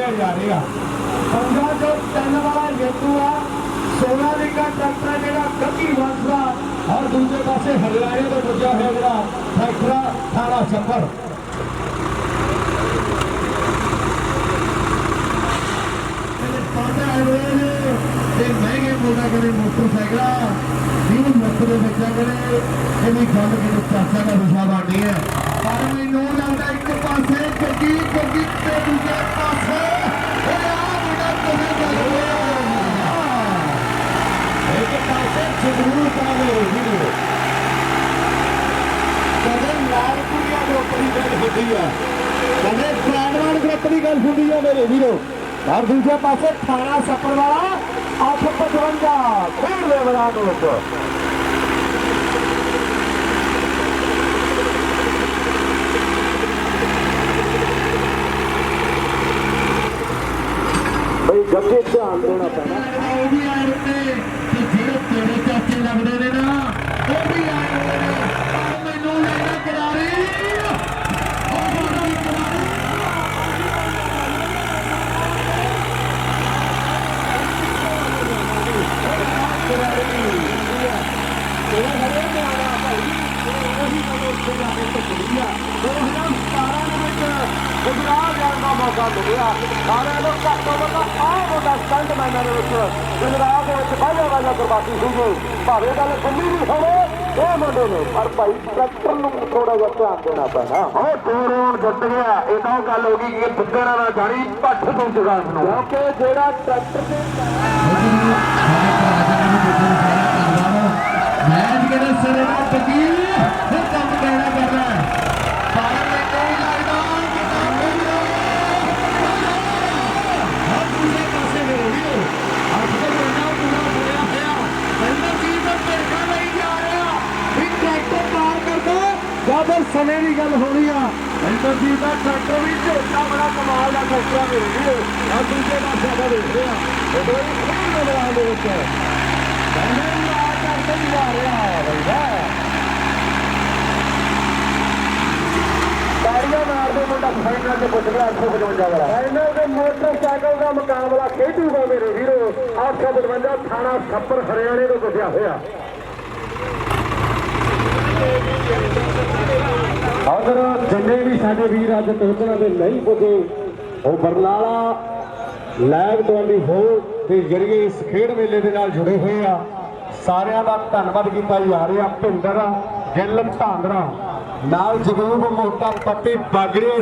खेलिया जा रहा। 1503 वाला जेतू आ सोनालिका ट्रैक्टर जो गति वंशा और दूसरे पास हरियाणे को पुजा है जो ट्रैक्टर 18 छप्पर महंगे मोटा करे मोटरसाइकिल मुफ्त के बच्चा करे ये गल कि चाचा का विषा बानी है पर मैनू लगता एक पास गड्डी गड्डी दूसरे पास एक पास जरूर कदम लालपुरिया अपनी गल होती है कदे सैनवान अपनी गल होती है मेरे वीरो और दूसरे पास 18 छप्पर वाला 855 खेल ले मैदान में भाई गड्ढे ध्यान देना पैना वो भी आए होते कि जो तेरे चाचे लगते ने ना वो भी आए होते मैनू लगता किनारे गुजरात जाने का मौका मिला सारे लोग स्टंट मैन गुजरात पहले वाला करवाती सीगी भावे गल सुनी भी होवे ये मुंडे ने पर भाई ट्रैक्टर नूं थोड़ा जिहा ध्यान देना पैना हो दूर जुट गया ये तो गल हो गई कि बुद्धे ना जानी भट्ठ तू जुगाड़ नूं क्योंकि जेड़ा ट्रैक्टर दे मैच के सिरे ना टकी फिर काम कहना कर रहा है सारे समय की गल हो रही है इंद्रजीत का ट्रैक्टर भी झोटा बड़ा कमाल का ट्रैक्टर मिल रही है और दूसरे पास ज्यादा देख रहे हैं मोटरसाइकिल का मुकाबला खेडूगा मेरे वीरो 855 18 छप्पर हरियाणे को गुजया हुआ अगर जिन्हें भी साढ़े वीर अज टोचना के नहीं पुजे वो बरनाला लैब ट्रॉली हो के जरिए इस खेड मेले के नाल जुड़े हुए आ सारिਆਂ ਦਾ ਧੰਨਵਾਦ ਕੀਤਾ ਜਾ ਰਿਹਾ। ਭਿੰਦਰ ਗਿੱਲ ਧਾਂਦਰਾ ਨਾਲ ਜਗੂਬ ਮੋਟਾ ਪੱਟੀ ਬਾਗੜੀ